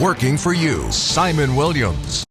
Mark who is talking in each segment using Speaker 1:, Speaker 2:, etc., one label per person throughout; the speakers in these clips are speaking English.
Speaker 1: Working for you, Simon Williams.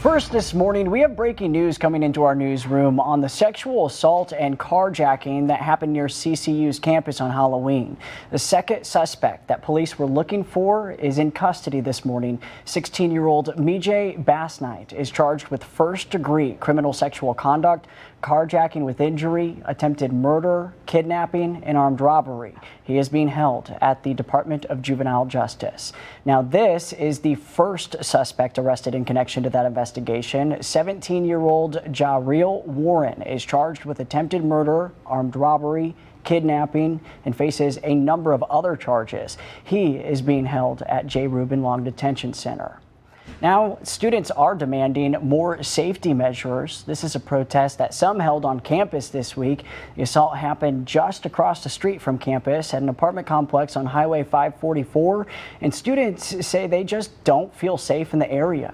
Speaker 2: First this morning, we have breaking news coming into our newsroom on the sexual assault and carjacking that happened near CCU's campus on Halloween. The second suspect that police were looking for is in custody this morning. 16-year-old Mijay Basnight is charged with first-degree criminal sexual conduct, carjacking with injury, attempted murder, kidnapping, and armed robbery. He is being held at the Department of Juvenile Justice. Now, this is the first suspect arrested in connection to that investigation. 17-year-old Jareel Warren is charged with attempted murder, armed robbery, kidnapping, and faces a number of other charges. He is being held at J. Rubin Long Detention Center. Now, students are demanding more safety measures. This is a protest that some held on campus this week. The assault happened just across the street from campus at an apartment complex on Highway 544, and students say they just don't feel safe in the area.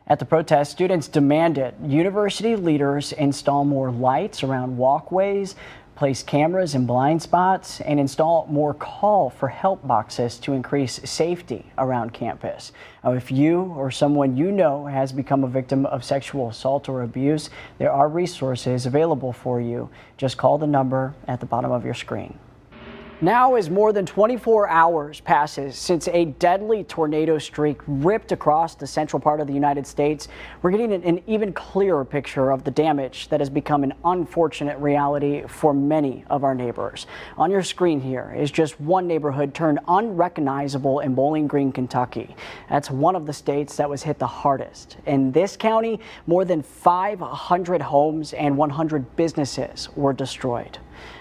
Speaker 2: At the protest, students demanded university leaders install more lights around walkways, place cameras in blind spots, and install more call for help boxes to increase safety around campus. Now, if you or someone you know has become a victim of sexual assault or abuse, there are resources available for you. Just call the number at the bottom of your screen. Now, as more than 24 hours passes since a deadly tornado streak ripped across the central part of the United States, we're getting an even clearer picture of the damage that has become an unfortunate reality for many of our neighbors. On your screen here is just one neighborhood turned unrecognizable in Bowling Green, Kentucky. That's one of the states that was hit the hardest. In this county, more than 500 homes and 100 businesses were destroyed.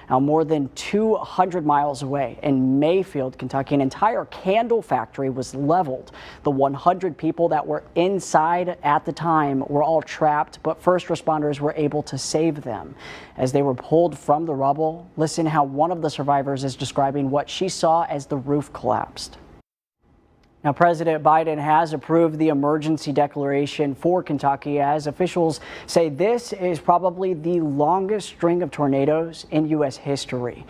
Speaker 2: Now, more than 200 miles away in Mayfield, Kentucky, an entire candle factory was leveled. The 100 people that were inside at the time were all trapped, but first responders were able to save them. As they were pulled from the rubble, listen how one of the survivors is describing what she saw as the roof collapsed. Now, President Biden has approved the emergency declaration for Kentucky as officials say this is probably the longest string of tornadoes in U.S. history.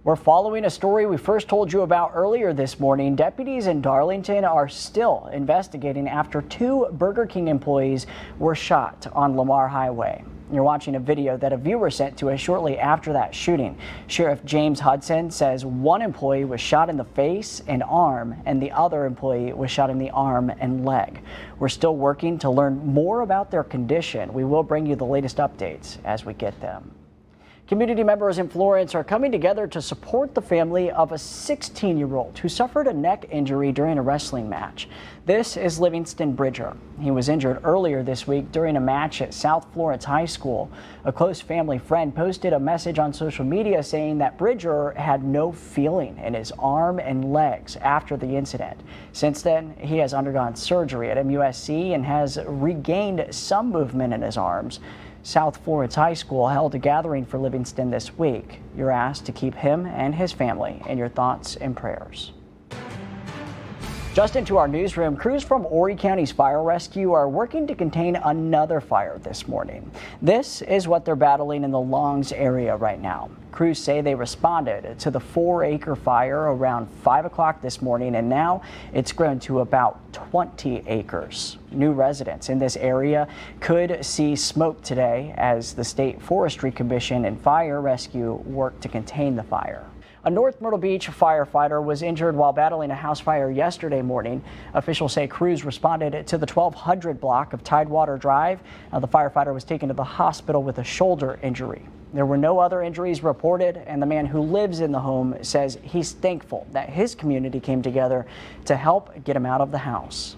Speaker 2: We're following a story we first told you about earlier this morning. Deputies in Darlington are still investigating after 2 Burger King employees were shot on Lamar Highway. You're watching a video that a viewer sent to us shortly after that shooting. Sheriff James Hudson says one employee was shot in the face and arm, and the other employee was shot in the arm and leg. We're still working to learn more about their condition. We will bring you the latest updates as we get them. Community members in Florence are coming together to support the family of a 16-year-old who suffered a neck injury during a wrestling match. This is Livingston Bridger. He was injured earlier this week during a match at South Florence High School. A close family friend posted a message on social media saying that Bridger had no feeling in his arm and legs after the incident. Since then, he has undergone surgery at MUSC and has regained some movement in his arms. South Florence High School held a gathering for Livingston this week. You're asked to keep him and his family in your thoughts and prayers. Just into our newsroom, crews from Horry County's fire rescue are working to contain another fire this morning. This is what they're battling in the Longs area right now. Crews say they responded to the 4-acre fire around 5 o'clock this morning, and now it's grown to about 20 acres. New residents in this area could see smoke today as the State Forestry Commission and fire rescue work to contain the fire. A North Myrtle Beach firefighter was injured while battling a house fire yesterday morning. Officials say crews responded to the 1200 block of Tidewater Drive. Now, the firefighter was taken to the hospital with a shoulder injury. There were no other injuries reported, and the man who lives in the home says he's thankful that his community came together to help get him out of the house.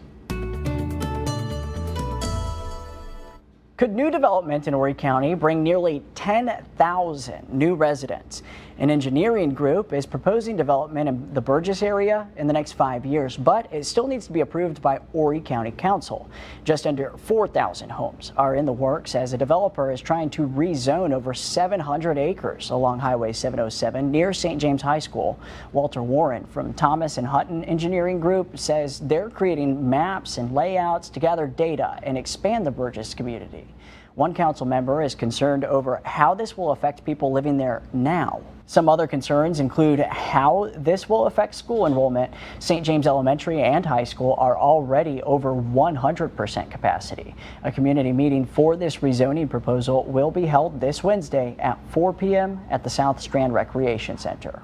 Speaker 2: Could new development in Horry County bring nearly 10,000 new residents? An engineering group is proposing development in the Burgess area in the next 5 years, but it still needs to be approved by Horry County Council. Just under 4,000 homes are in the works as a developer is trying to rezone over 700 acres along Highway 707 near St. James High School. Walter Warren from Thomas and Hutton Engineering Group says they're creating maps and layouts to gather data and expand the Burgess community. One council member is concerned over how this will affect people living there now. Some other concerns include how this will affect school enrollment. St. James Elementary and High School are already over 100% capacity. A community meeting for this rezoning proposal will be held this Wednesday at 4 p.m. at the South Strand Recreation Center.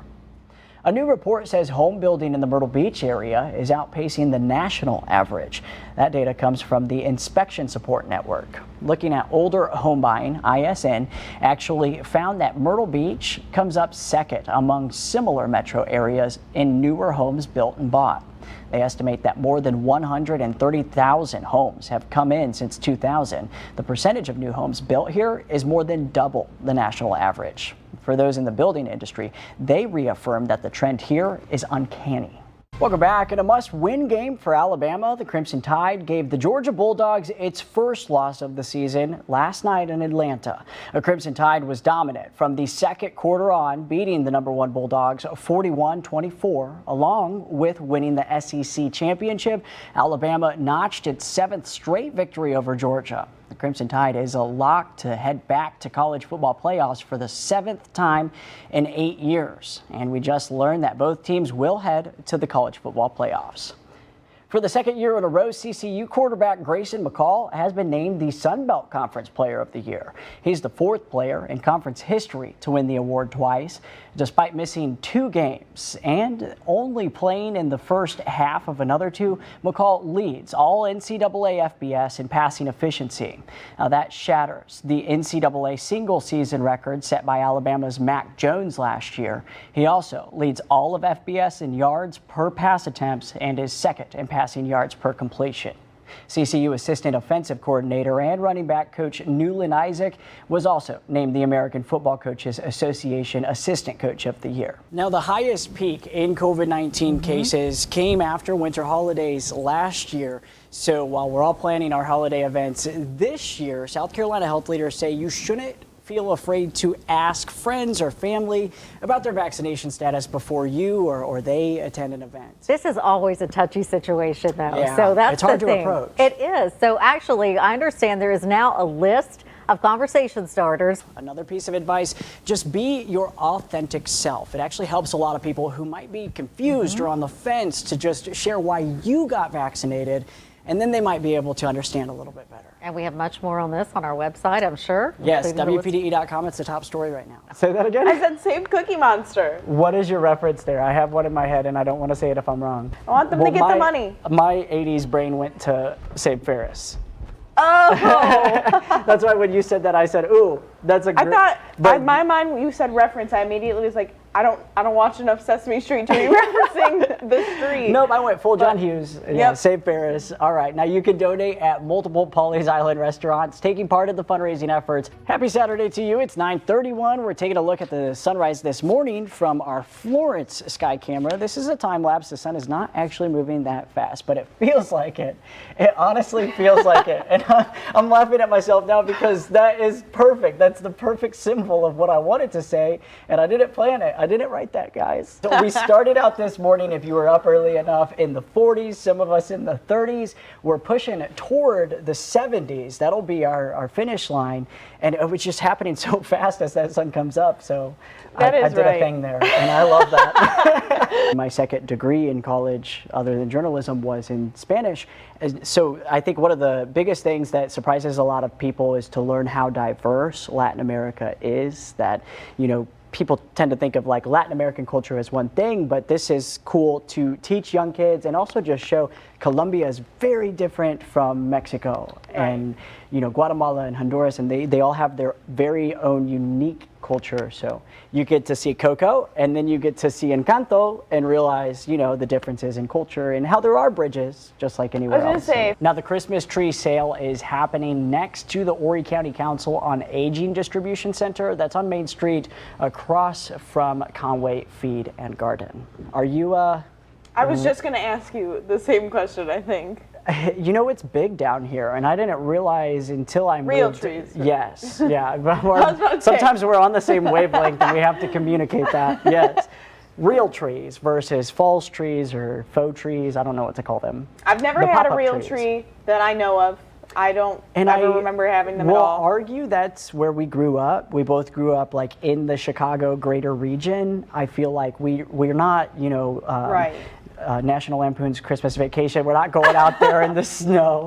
Speaker 2: A new report says home building in the Myrtle Beach area is outpacing the national average. That data comes from the Inspection Support Network. Looking at older home buying, ISN actually found that Myrtle Beach comes up second among similar metro areas in newer homes built and bought. They estimate that more than 130,000 homes have come in since 2000. The percentage of new homes built here is more than double the national average. For those in the building industry, they reaffirm that the trend here is uncanny. Welcome back. In a must-win game for Alabama, the Crimson Tide gave the Georgia Bulldogs its first loss of the season last night in Atlanta. The Crimson Tide was dominant from the second quarter on, beating the #1 Bulldogs 41-24, along with winning the SEC championship. Alabama notched its 7th straight victory over Georgia. The Crimson Tide is a lock to head back to college football playoffs for the 7th time in 8 years. And we just learned that both teams will head to the college football playoffs. For the second year in a row, CCU quarterback Grayson McCall has been named the Sun Belt Conference Player of the Year. He's the 4th player in conference history to win the award twice. Despite missing 2 games and only playing in the first half of another 2, McCall leads all NCAA FBS in passing efficiency. Now that shatters the NCAA single season record set by Alabama's Mac Jones last year. He also leads all of FBS in yards per pass attempts and is second in passing yards per completion. CCU assistant offensive coordinator and running back coach Newland Isaac was also named the American Football Coaches Association Assistant Coach of the Year. Now, the highest peak in COVID-19 cases came after winter holidays last year. So while we're all planning our holiday events this year, South Carolina health leaders say you shouldn't feel afraid to ask friends or family about their vaccination status before you or they attend an event.
Speaker 3: This is always a touchy situation, though.
Speaker 2: Yeah,
Speaker 3: so that's
Speaker 2: it's hard
Speaker 3: the
Speaker 2: to
Speaker 3: thing.
Speaker 2: approach.
Speaker 3: It is. So actually, I understand there is now a list of conversation starters.
Speaker 2: Another piece of advice, just be your authentic self. It actually helps a lot of people who might be confused or on the fence to just share why you got vaccinated, and then they might be able to understand a little bit better.
Speaker 3: And we have much more on this on our website, I'm sure.
Speaker 2: Yes,
Speaker 3: including the list.
Speaker 2: WPDE.com. It's the top story right now. Say that again.
Speaker 4: I said save Cookie Monster.
Speaker 2: What is your reference there? I have one in my head and I don't want to say it if I'm wrong.
Speaker 4: I want them to get the money.
Speaker 2: My 80s brain went to Save Ferris.
Speaker 4: Oh,
Speaker 2: That's why when you said that, I said, ooh, that's a
Speaker 4: I
Speaker 2: great.
Speaker 4: thought
Speaker 2: but
Speaker 4: in my mind when you said reference, I immediately was like, I don't watch enough Sesame Street to be referencing the street.
Speaker 2: Nope, I went full John Hughes. Yeah,
Speaker 4: Yep.
Speaker 2: Save Ferris. All right, now you can donate at multiple Pawleys Island restaurants taking part in the fundraising efforts. Happy Saturday to you. It's 9:31. We're taking a look at the sunrise this morning from our Florence sky camera. This is a time lapse. The sun is not actually moving that fast, but it feels like it. It honestly feels like it. And I'm laughing at myself now because that is perfect. That's the perfect symbol of what I wanted to say, and I didn't plan it. I didn't write that, guys. So we started out this morning, if you were up early enough, in the 40s, some of us in the 30s. We're pushing toward the 70s. That'll be our finish line. And it was just happening so fast as that sun comes up. So I did a thing there, and I love that. My second degree in college, other than journalism, was in Spanish. So I think one of the biggest things that surprises a lot of people is to learn how diverse Latin America is. That, you know, people tend to think of like Latin American culture as one thing, but this is cool to teach young kids and also just show Colombia is very different from Mexico and, you know, Guatemala and Honduras, and they all have their very own unique culture. So you get to see Coco, and then you get to see Encanto and realize, you know, the differences in culture and how there are bridges, just like anywhere
Speaker 4: I was
Speaker 2: else.
Speaker 4: gonna say-
Speaker 2: Now, the Christmas tree sale is happening next to the Horry County Council on Aging Distribution Center. That's on Main Street, across from Conway Feed and Garden. Are you,
Speaker 4: I was just gonna ask you the same question, I think.
Speaker 2: you know, it's big down here, and I didn't realize until I
Speaker 4: Real
Speaker 2: moved.
Speaker 4: trees.
Speaker 2: Yes, yeah. But
Speaker 4: was about to say.
Speaker 2: sometimes we're on the same wavelength, and we have to communicate that. Yes, real trees versus false trees or faux trees. I don't know what to call them.
Speaker 4: I've never
Speaker 2: The
Speaker 4: had a
Speaker 2: pop-up
Speaker 4: real
Speaker 2: trees.
Speaker 4: tree that I know of. I don't
Speaker 2: And
Speaker 4: ever
Speaker 2: I
Speaker 4: remember having them at
Speaker 2: will
Speaker 4: all.
Speaker 2: argue that's where we grew up. We both grew up like in the Chicago greater region. I feel like we're not, you know,
Speaker 4: Right.
Speaker 2: National Lampoon's Christmas Vacation. We're not going out there in the snow.